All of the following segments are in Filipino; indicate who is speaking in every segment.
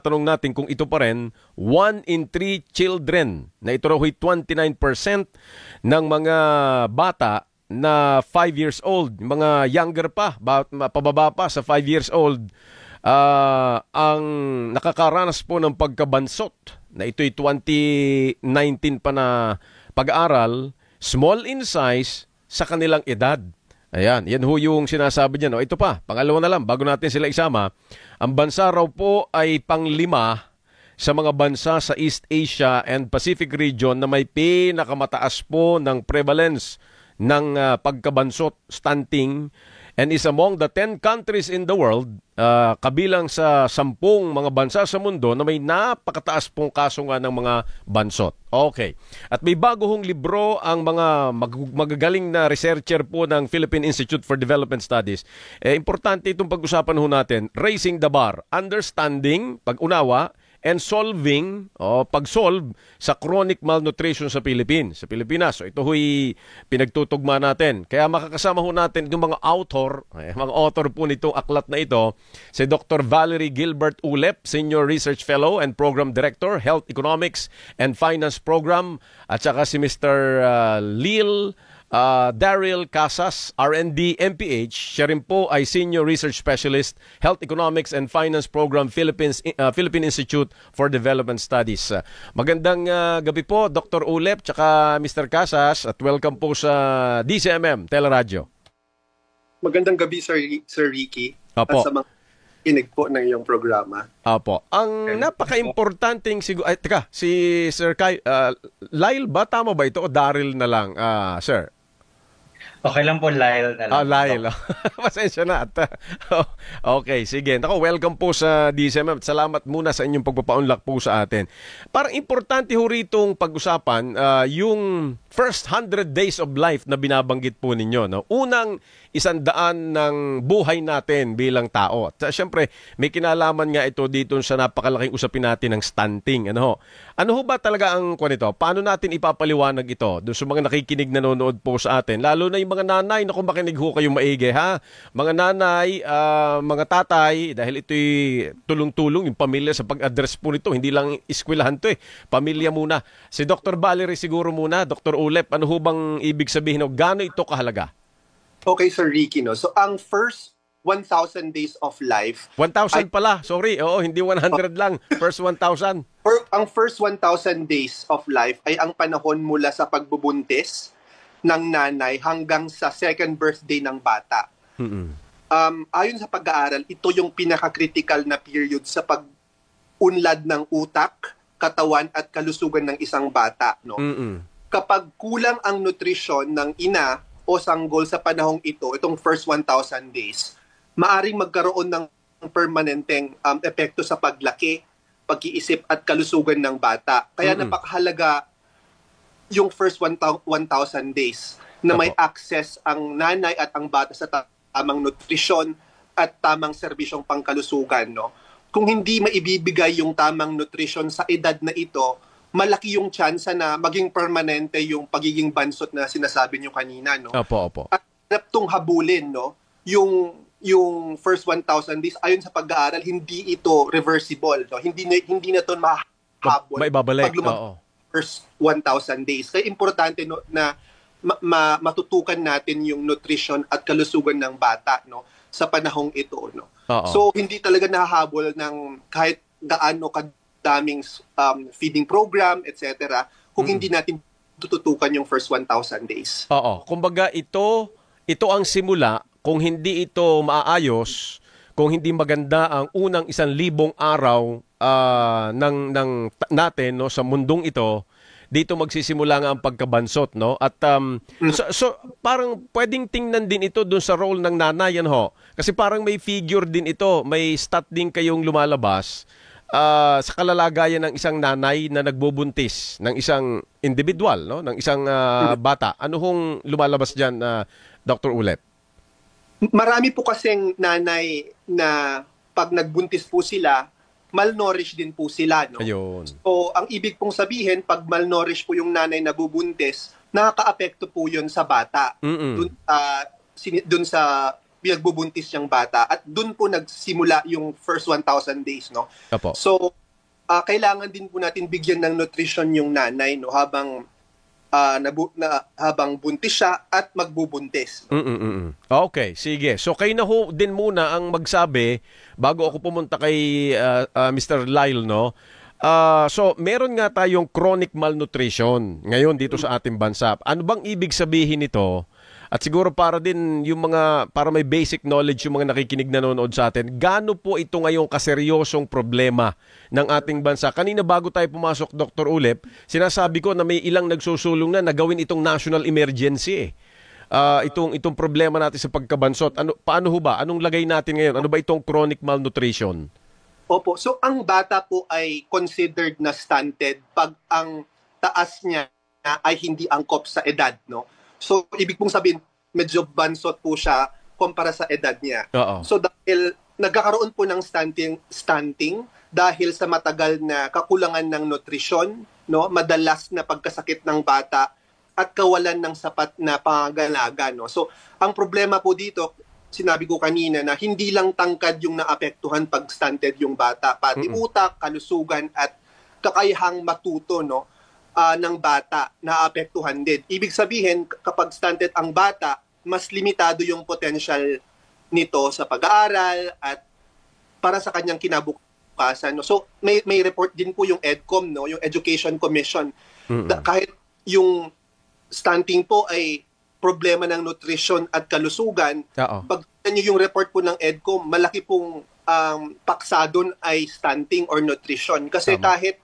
Speaker 1: Tanong natin kung ito pa rin, 1 in 3 children, na ito raw 29% ng mga bata na 5 years old, mga younger pa, pababa pa sa 5 years old, ang nakakaranas po ng pagkabansot, na ito'y 2019 pa na pag-aaral, small in size sa kanilang edad. Ayan, yan ho yung sinasabi niya. No? Ito pa, pangalawa na lang, bago natin sila isama. Ang bansa raw po ay pang-5 sa mga bansa sa East Asia and Pacific region na may pinakamataas po ng prevalence ng pagkabansot, stunting, and is among the 10 countries in the world, kabilang sa 10 mga bansa sa mundo na may napakataas pong kaso nga ng mga bansot. Okay. At may bago hong libro ang mga magagaling na researcher po ng Philippine Institute for Development Studies. Importante itong pag-usapan ho natin, Raising the Bar, Understanding, pag-unawa, and solving, pag-solve sa chronic malnutrition sa Pilipinas. So ito ho'y pinagtutugma natin. Kaya makakasama ho natin yung mga author po nitong aklat na ito, si Dr. Valerie Gilbert Ulep, Senior Research Fellow and Program Director, Health Economics and Finance Program, at saka si Mr. Daryl Casas, R&D MPH. Siya rin po ay Senior Research Specialist, Health Economics and Finance Program, Philippine Institute for Development Studies. Magandang gabi po, Dr. Ulep, tsaka Mr. Casas, at welcome po sa DCMM Teleradyo.
Speaker 2: Magandang gabi, Sir Ricky.
Speaker 1: Opo.
Speaker 2: At sa mga kinig po ng iyong programa.
Speaker 1: Opo. Ang napaka-importanting siguro, teka, si Sir Lyle ba? Tama ba ito o Daryl na lang, sir?
Speaker 3: Okay lang po, Lyle na lang.
Speaker 1: Lyle. Pasensya na. Okay, sige. Ako, welcome po sa DCMM. Salamat muna sa inyong pagpapaunlak po sa atin. Parang importante ho ritong pag-usapan yung first 100 days of life na binabanggit po ninyo. No? Unang 100 ng buhay natin bilang tao. At syempre, may kinalaman nga ito dito sa napakalaking usapin natin ng stunting. Ano ho ba talaga ang nito? Paano natin ipapaliwanag ito doon sa mga nakikinig nanonood po sa atin? Lalo na yung mga nanay, naku, makinig ho kayong maigi, ha? Mga nanay, mga tatay, dahil ito'y tulong-tulong yung pamilya sa pag-address po nito. Hindi lang eskwelahan to pamilya muna. Si Dr. Valerie siguro muna, Dr. Ulep, ano ho bang ibig sabihin? Gaano ito kahalaga?
Speaker 2: Okay, Sir Ricky, no? So, ang first 1,000 days of life...
Speaker 1: 1,000 pala, sorry. Oo, hindi 100 lang. First 1,000.
Speaker 2: Ang first 1,000 days of life ay ang panahon mula sa pagbubuntis ng nanay hanggang sa second birthday ng bata. Ayon sa pag-aaral, ito yung pinaka-critical na period sa pag-unlad ng utak, katawan at kalusugan ng isang bata. No? Kapag kulang ang nutrisyon ng ina o sanggol sa panahong ito, itong first 1,000 days, maaring magkaroon ng permanenteng epekto sa paglaki, pag-iisip at kalusugan ng bata. Kaya napakahalaga yung first 1,000 days na may access ang nanay at ang bata sa tamang nutrisyon at tamang serbisyong pangkalusugan. No? Kung hindi maibibigay yung tamang nutrisyon sa edad na ito, malaki yung tsansa na maging permanente yung pagiging bansot na sinasabi nyo kanina. No?
Speaker 1: Opo.
Speaker 2: At naptong habulin, no? yung first 1,000 days, ayon sa pag-aaral, hindi ito reversible. No? Hindi na ito mahabol.
Speaker 1: Maibabalik.
Speaker 2: First 1,000 days. Kaya importante no, na matutukan natin yung nutrition at kalusugan ng bata no, sa panahong ito. No? So, hindi talaga nahahabol ng kahit gaano kadaming feeding program, etc. kung hindi natin tututukan yung first 1,000 days.
Speaker 1: Oo. Kumbaga, ito ang simula. Kung hindi ito maayos, kung hindi maganda ang unang 1,000 araw natin no, sa mundong ito, dito magsisimula nga ang pagkabansot. No? At so parang pwedeng tingnan din ito dun sa role ng nanay. Ho? Kasi parang may figure din ito, may stat din kayong lumalabas sa kalalagayan ng isang nanay na nagbubuntis ng isang individual, no? Ng isang bata. Ano hong lumalabas dyan, Dr. Ulep?
Speaker 2: Marami po kasing nanay na pag nagbuntis po sila, malnourished din po sila. No?
Speaker 1: Ayun.
Speaker 2: So, ang ibig pong sabihin, pag malnourished po yung nanay na bubuntis, nakaka-apekto po yun sa bata. Dun sa pinagbubuntis yung bata at dun po nagsimula yung first 1,000 days, no?
Speaker 1: Opo.
Speaker 2: So, kailangan din po natin bigyan ng nutrition yung nanay, no, habang habang buntis siya at magbubuntis.
Speaker 1: Okay, sige. So kayo na ho din muna ang magsabi bago ako pumunta kay Mr. Lyle, no? So meron nga tayong chronic malnutrition ngayon dito sa ating bansa. Ano bang ibig sabihin nito? At siguro para din yung para may basic knowledge yung mga nakikinig nanonood sa atin, gaano po ito ngayong kaseryosong problema ng ating bansa? Kanina bago tayo pumasok, Dr. Ulep, sinasabi ko na may ilang nagsusulong na gawin itong national emergency itong problema natin sa pagkabansot. Paano ho ba? Anong lagay natin ngayon? Ano ba itong chronic malnutrition?
Speaker 2: Opo. So ang bata po ay considered na stunted pag ang taas niya ay hindi angkop sa edad, no? So, ibig pong sabihin, medyo bansot po siya kumpara sa edad niya. So, dahil nagkakaroon po ng stunting dahil sa matagal na kakulangan ng nutrisyon, no, madalas na pagkasakit ng bata at kawalan ng sapat na pangangalaga, no. So, ang problema po dito, sinabi ko kanina na hindi lang tangkad yung naapektuhan pag stunted yung bata, pati utak, kalusugan at kakayahang matuto, no, ng bata na apektuhan din. Ibig sabihin, kapag stunted ang bata, mas limitado yung potential nito sa pag-aaral at para sa kanyang kinabukasan. So, may report din po yung EDCOM, no, yung Education Commission. Kahit yung stunting po ay problema ng nutrition at kalusugan, pag niyo yung report po ng EDCOM, malaki pong paksa doon ay stunting or nutrition. Kasi kahit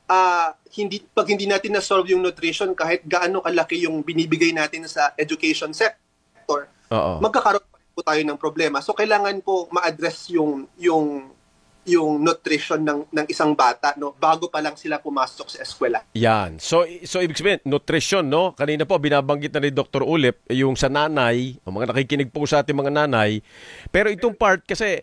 Speaker 2: pag hindi natin na-solve yung nutrition, kahit gaano kalaki yung binibigay natin sa education sector, magkakaroon po tayo ng problema. So kailangan po ma-address yung nutrition ng isang bata, no, bago pa lang sila pumasok sa eskwela.
Speaker 1: Yan. So ibig sabihin, nutrition, no? Kanina po binabanggit na ni Dr. Ulep yung sa nanay, ang mga nakikinig po sa ating mga nanay. Pero itong part kasi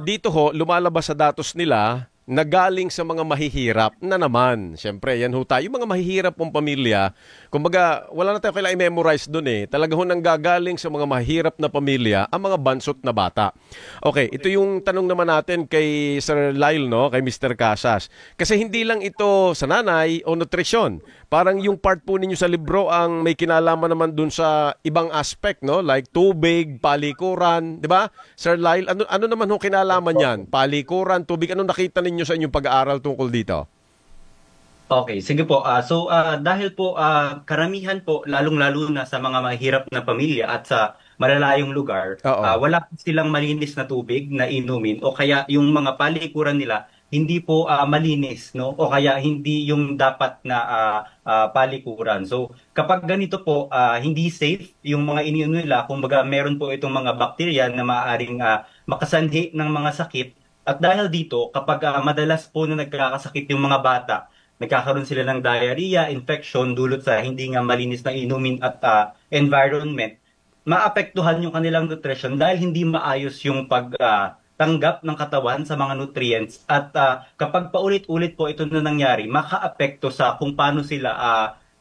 Speaker 1: dito ho lumalabas sa datos nila na galing sa mga mahihirap na naman. Siyempre, yan ho tayo. Yung mga mahihirap pong pamilya, kumbaga, wala na tayo kailangan i-memorize doon eh. Talaga ho nang gagaling sa mga mahihirap na pamilya ang mga bansot na bata. Okay, ito yung tanong naman natin kay Sir Lyle, no? Kay Mr. Casas. Kasi hindi lang ito sa nanay o nutrisyon. Parang yung part po ninyo sa libro ang may kinalaman naman dun sa ibang aspect, no? Like tubig, palikuran, di ba? Sir Lyle, ano naman ho kinalaman yan? Palikuran, tubig, ano nakita ninyo sa inyong pag-aaral tungkol dito?
Speaker 3: Okay, sige po. Dahil po karamihan po, lalong-lalo na sa mga mahirap na pamilya at sa malalayong lugar, wala po silang malinis na tubig na inumin o kaya yung mga palikuran nila hindi po malinis, no? O kaya hindi yung dapat na palikuran. So kapag ganito po, hindi safe yung mga iniinom nila, kumbaga meron po itong mga bakterya na maaaring makasanhi ng mga sakit. At dahil dito, kapag madalas po na nagkakasakit yung mga bata, nagkakaroon sila ng diarrhea, infection, dulot sa hindi nga malinis na inumin at environment, maapektuhan yung kanilang nutrition dahil hindi maayos yung pagtanggap ng katawan sa mga nutrients. At kapag paulit-ulit po ito na nangyari, makaapekto sa kung paano sila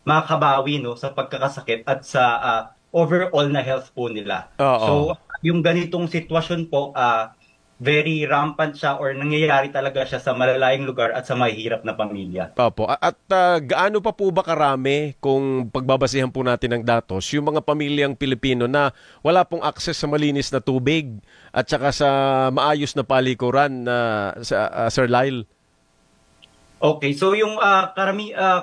Speaker 3: makabawi, no, sa pagkakasakit at sa overall na health po nila. So, yung ganitong sitwasyon po, very rampant siya or nangyayari talaga siya sa malalayong lugar at sa mahihirap na pamilya.
Speaker 1: Opo. At gaano pa po ba karami kung pagbabasihan po natin ng datos, yung mga pamilyang Pilipino na wala pong access sa malinis na tubig at saka sa maayos na palikuran, Sir Lyle?
Speaker 3: Okay, so yung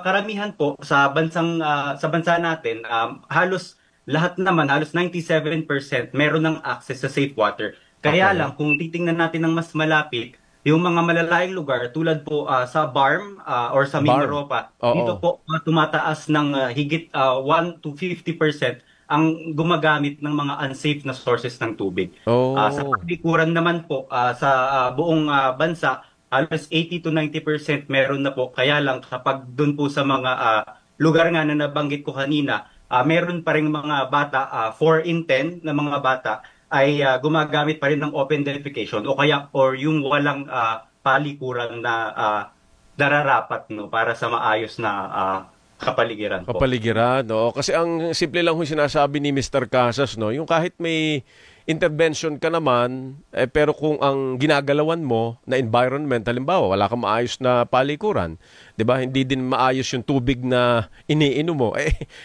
Speaker 3: karamihan po sa bansa natin, halos lahat naman, halos 97% meron ng access sa safe water. Kaya lang, kung titingnan natin ng mas malapit, yung mga malalayong lugar tulad po sa BARM or sa Mimaropa, dito po tumataas ng higit 1 to 50% ang gumagamit ng mga unsafe na sources ng tubig. Sa palikuran naman po, sa buong bansa, halos 80 to 90% meron na po. Kaya lang, kapag dun po sa mga lugar nga na nabanggit ko kanina, meron pa rin mga bata, 4 in 10 na mga bata, ay gumagamit pa rin ng open defecation or yung walang palikuran na nararapat, no, para sa maayos na kapaligiran po.
Speaker 1: Kapaligiran, no? Kasi ang simple lang yung sinasabi ni Mr. Casas, no, yung kahit may intervention ka naman, pero kung ang ginagalawan mo na environment, halimbawa, wala kang maayos na palikuran, 'di ba? Hindi din maayos yung tubig na iniinom mo.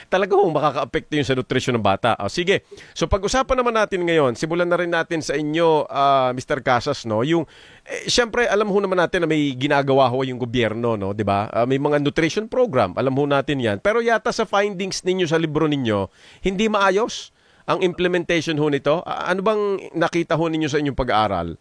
Speaker 1: Talagang makakaapekto yun sa nutrisyon ng bata. Sige. So pag-usapan naman natin ngayon, simulan na rin natin sa inyo, Mr. Casas, no? Yung siyempre, alam ho naman natin na may ginagawa ho yung gobyerno, no? 'Di ba? May mga nutrition program, alam ho natin 'yan. Pero yata sa findings ninyo sa libro ninyo, hindi maayos ang implementation ho nito. Ano bang nakita ho ninyo sa inyong pag-aaral?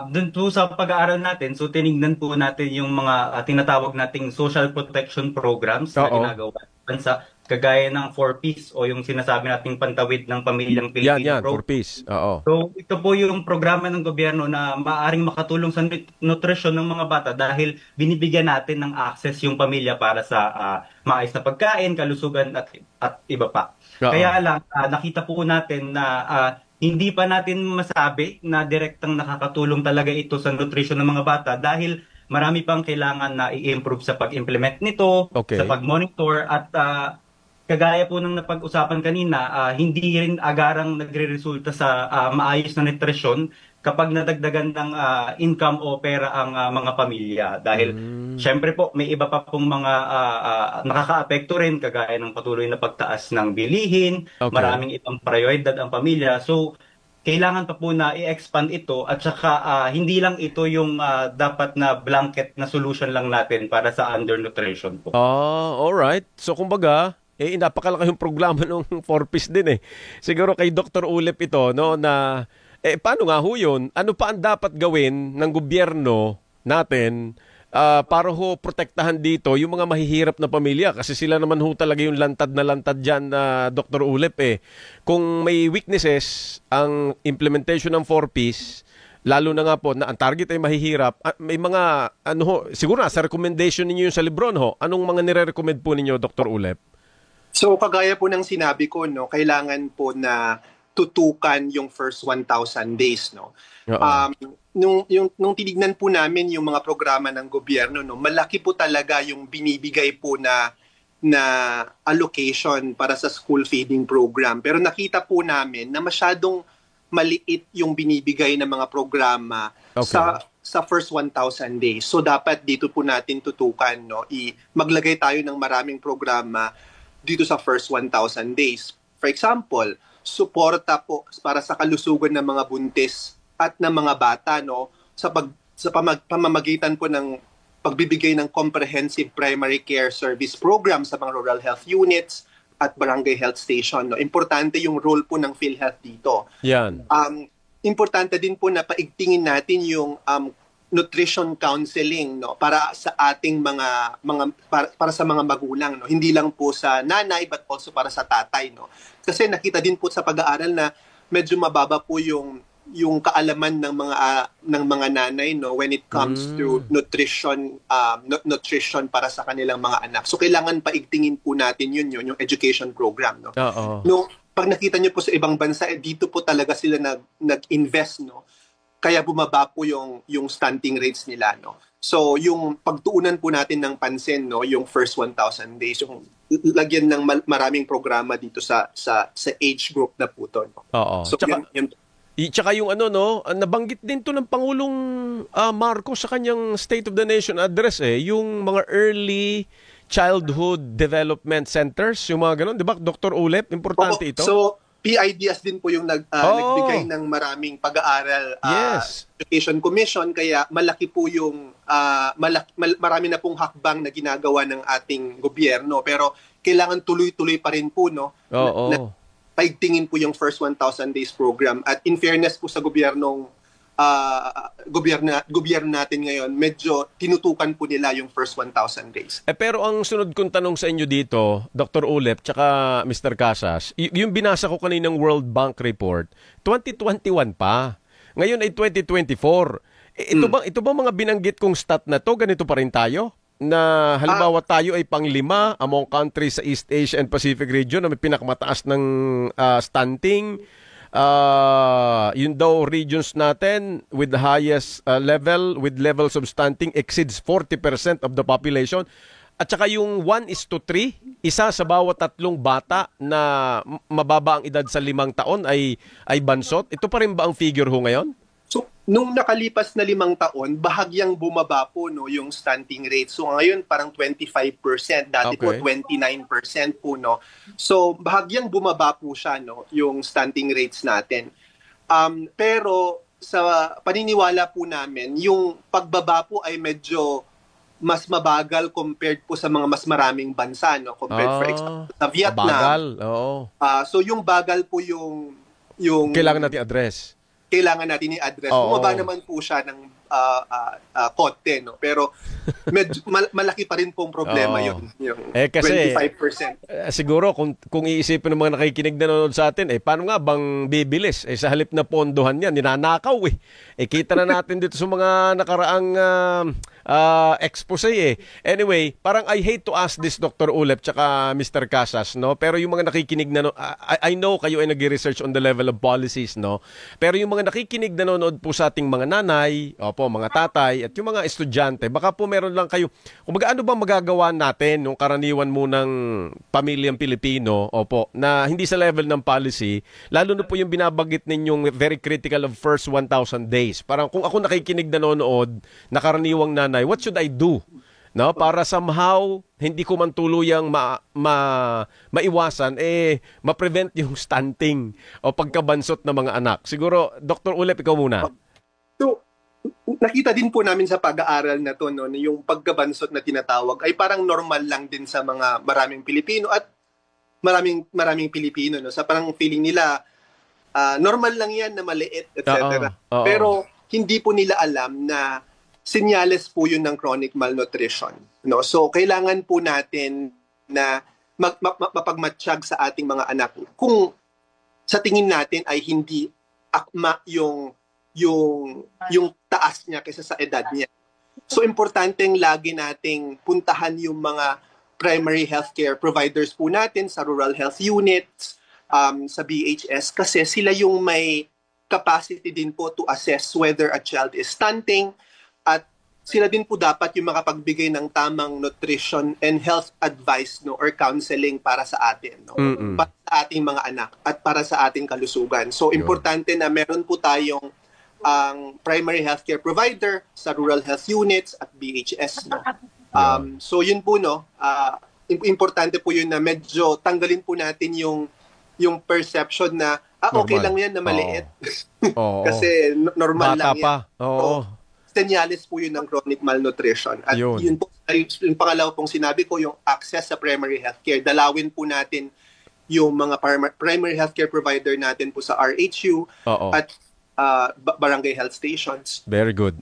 Speaker 3: Dun po sa pag-aaral natin, so tinignan po natin yung mga tinatawag nating social protection programs na ginagawa sa bansa, kagaya ng 4Ps o yung sinasabi nating pantawid ng pamilyang Pilipino.
Speaker 1: Yan, 4Ps. Oo.
Speaker 3: So ito po yung programa ng gobyerno na maaaring makatulong sa nutrisyon ng mga bata dahil binibigyan natin ng access yung pamilya para sa maayos na pagkain, kalusugan at iba pa. Kaya lang, nakita po natin na hindi pa natin masabi na direktang nakakatulong talaga ito sa nutrition ng mga bata dahil marami pang kailangan na i-improve sa pag-implement nito, sa pag-monitor at kagaya po ng napag-usapan kanina, hindi rin agarang nagre-resulta sa maayos na nutrisyon kapag nadagdagan ng income o pera ang mga pamilya. Dahil syempre po may iba pa pong mga nakakaapekto rin kagaya ng patuloy na pagtaas ng bilihin, maraming ibang prioridad ang pamilya. So kailangan pa po na i-expand ito at saka hindi lang ito yung dapat na blanket na solution lang natin para sa undernutrition po.
Speaker 1: Alright. So kumbaga, napakalaki yung programa ng 4Ps din eh. Siguro kay Dr. Ulep ito, no, na paano nga ho yun? Ano pa ang dapat gawin ng gobyerno natin para ho protektahan dito yung mga mahihirap na pamilya? Kasi sila naman ho talaga yung lantad na lantad dyan, Dr. Ulep eh. Kung may weaknesses ang implementation ng 4Ps, lalo na nga po na ang target ay mahihirap, may mga, siguro sa recommendation ninyo yung sa libron ho, anong mga nire-recommend po ninyo, Dr. Ulep?
Speaker 2: So kagaya po ng sinabi ko, no, kailangan po na tutukan yung first 1,000 days, no. Nung tinignan po namin yung mga programa ng gobyerno, no, malaki po talaga yung binibigay po na allocation para sa school feeding program. Pero nakita po namin na masyadong maliit yung binibigay ng mga programa sa first 1,000 days. So dapat dito po natin tutukan, no, maglagay tayo ng maraming programa dito sa first 1,000 days. For example, suporta po para sa kalusugan ng mga buntis at ng mga bata, no, sa pamamagitan po ng pagbibigay ng comprehensive primary care service program sa mga rural health units at barangay health station, no. Importante yung role po ng PhilHealth dito.
Speaker 1: Yan.
Speaker 2: Importante din po na paigtingin natin yung nutrition counseling, no, para sa ating para sa mga magulang, no. Hindi lang po sa nanay but also para sa tatay, no. Kasi nakita din po sa pag-aaral na medyo mababa po yung kaalaman ng mga nanay, no, when it comes to nutrition para sa kanilang mga anak. So kailangan paigtingin po natin yung education program, no. No, pag nakita niyo po sa ibang bansa, dito po talaga sila nag-invest, no. Kaya bumaba po yung stunting rates nila, no. So yung pagtuunan po natin ng pansin, no, yung first 1,000 days, yung lagyan ng maraming programa dito sa age group na po to, no? So
Speaker 1: Tsaka yung nabanggit din to ng Pangulong Marcos sa kanyang State of the Nation address yung mga early childhood development centers, yung mga ganun, di ba, Dr. Ulep? Importante ito.
Speaker 2: So PIDS din po yung nagbigay ng maraming pag-aaral, Education Commission, kaya malaki po yung marami na pong hakbang na ginagawa ng ating gobyerno, pero kailangan tuloy-tuloy pa rin po, no. Paigtingin po yung first 1,000 days program, at in fairness po sa gobyerno natin ngayon, medyo tinutukan po nila yung first 1,000 days.
Speaker 1: Pero ang sunod kong tanong sa inyo dito, Dr. Ulep tsaka Mr. Casas, yung binasa ko kaninang World Bank report, 2021 pa. Ngayon ay 2024. Ito ba mga binanggit kong stat na to, ganito pa rin tayo? Na halimbawa tayo ay pang-5 among countries sa East Asia and Pacific region na may pinakamataas ng stunting. Yun daw regions natin with the highest levels of stunting exceeds 40% of the population. At saka yung 1:3, isa sa bawat 3 bata na mababa ang edad sa 5 taon ay bansot. Ito pa rin ba ang figure ho ngayon?
Speaker 2: So, nung nakalipas na 5 taon, bahagyang bumaba po no, yung stunting rate. So, ngayon parang 25%, dati po 29% po. No? So, bahagyang bumaba po siya, no, yung stunting rates natin. Pero sa paniniwala po namin, yung pagbaba po ay medyo mas mabagal compared po sa mga mas maraming bansa, no? Compared for example sa Vietnam.
Speaker 1: Bagal, oo.
Speaker 2: So yung bagal po yung
Speaker 1: kailangan natin i-address.
Speaker 2: Bumaba naman po siya ng konti, no? Pero medyo malaki pa rin pong problema yun. Yung
Speaker 1: kasi
Speaker 2: 25%.
Speaker 1: Siguro kung iisipin ng mga nakikinig na nanonood sa atin, paano nga bang bibilis? Sa halip na pondohan yan, ninanakaw kita na natin dito sa mga nakaraang expose Anyway, parang I hate to ask this, Dr. Ulep tsaka Mr. Casas, no? Pero yung mga nakikinig na I know kayo ay nag-research on the level of policies, no? Pero yung mga nakikinig na nanonood po sa ating mga nanay, mga tatay, at yung mga estudyante, baka po meron lang kayo, kumbaga ano ba magagawa natin yung karaniwan munang pamilyang Pilipino, na hindi sa level ng policy, lalo na po yung binabanggit ninyong very critical of first 1,000 days. Parang kung ako nakikinig na nanonood, na karaniwang nanay, what should I do? No, para somehow hindi ko man tuluyang maiwasan ma-prevent yung stunting o pagkabansot ng mga anak. Siguro Dr. Ulep, ikaw muna.
Speaker 2: So, nakita din po namin sa pag-aaral na to, no, yung pagkabansot na tinatawag ay parang normal lang din sa mga maraming Pilipino at maraming Pilipino, no, sa parang feeling nila normal lang yan na maliit, etc. Pero hindi po nila alam na senyales po yun ng chronic malnutrition, no? So kailangan po natin na mapagmatsyag sa ating mga anak kung sa tingin natin ay hindi akma yung taas niya kaysa sa edad niya. So importanteng lagi nating puntahan yung mga primary healthcare providers po natin sa rural health units, sa BHS, kasi sila yung may capacity din po to assess whether a child is stunting, at sila din po dapat yung makapagbigay ng tamang nutrition and health advice, no, or counseling para sa atin, no, para sa ating mga anak at para sa ating kalusugan. So importante na meron po tayong primary healthcare provider sa rural health units at BHS, no. So yun po, no, importante po yun na medyo tanggalin po natin yung perception na okay lang yan na maliit. Kasi normal
Speaker 1: bata
Speaker 2: lang yan. So, senyales po yun ng chronic malnutrition. At yun po, yung pangalawa pong sinabi ko, yung access sa primary healthcare. Dalawin po natin yung mga primary healthcare provider natin po sa RHU at barangay health stations.
Speaker 1: Very good.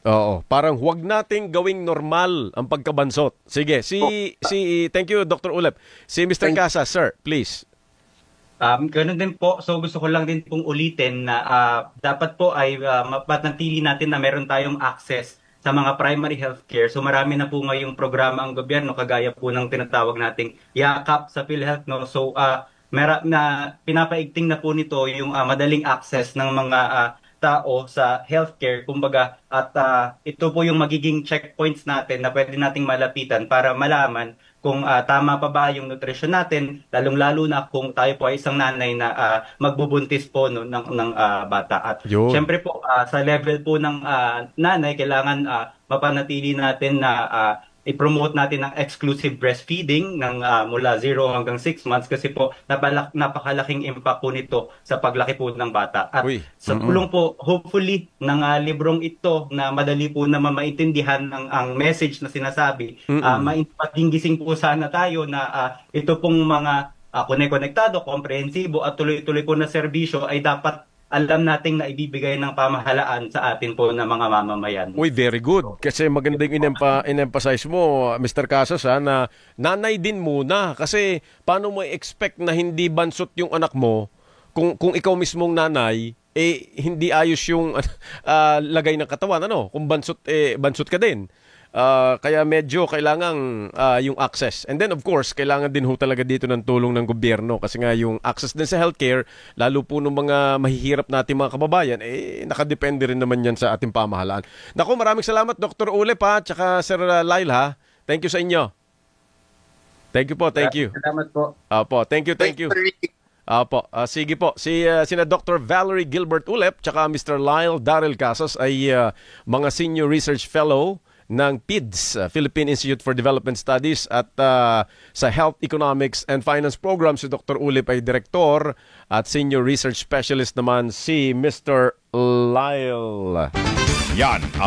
Speaker 1: Parang huwag nating gawing normal ang pagkabansot. Sige, thank you, Dr. Ulep. Si Mr. Casas, sir, please.
Speaker 3: Ganun din po. So gusto ko lang din pong ulitin na dapat po ay mapanatili natin na meron tayong access sa mga primary healthcare. So marami na po ngayong programa ang gobyerno, kagaya po ng tinatawag nating Yakap sa PhilHealth, no. So pinapaigting na po nito yung madaling access ng mga tao sa healthcare, kumbaga, at ito po yung magiging checkpoints natin na pwede nating malapitan para malaman kung tama pa ba yung nutrition natin, lalong-lalo na kung tayo po ay isang nanay na magbubuntis po ng bata. At syempre po, sa level po ng nanay, kailangan mapanatili natin na i-promote natin ang exclusive breastfeeding ng mula 0 hanggang 6 months, kasi po napakalaking impact po nito sa paglaki po ng bata. At sa tulong po, hopefully, ng librong ito na madali po na maintindihan ang message na sinasabi, gising po sana tayo na ito pong mga konektado, komprehensibo at tuloy-tuloy po na serbisyo ay dapat alam nating na ibibigay ng pamahalaan sa atin po na mga mamamayan.
Speaker 1: Very good. Kasi maganda yung in-emphasize mo, Mr. Casas, na nanay din muna. Kasi paano mo i-expect na hindi bansot yung anak mo kung ikaw mismong nanay, hindi ayos yung lagay ng katawan. Kung bansot ka din. Kaya medyo kailangan yung access. And then of course, kailangan din talaga dito ng tulong ng gobyerno, kasi nga yung access din sa healthcare, lalo po ng mga mahihirap natin mga kababayan, nakadepende rin naman yan sa ating pamahalaan. Naku, maraming salamat Dr. Ulep tsaka Sir Lyle Thank you sa inyo. Thank you po, thank you.
Speaker 3: Salamat po.
Speaker 1: Opo, thank you. Opo, sige po. Sina Dr. Valerie Gilbert Ulep tsaka Mr. Lyle Darrell Casas ay mga Senior Research Fellow ng PIDS, Philippine Institute for Development Studies, at sa Health Economics and Finance Program si Dr. Ulep ay Direktor at Senior Research Specialist naman si Mr. Lyle.
Speaker 4: Yan ang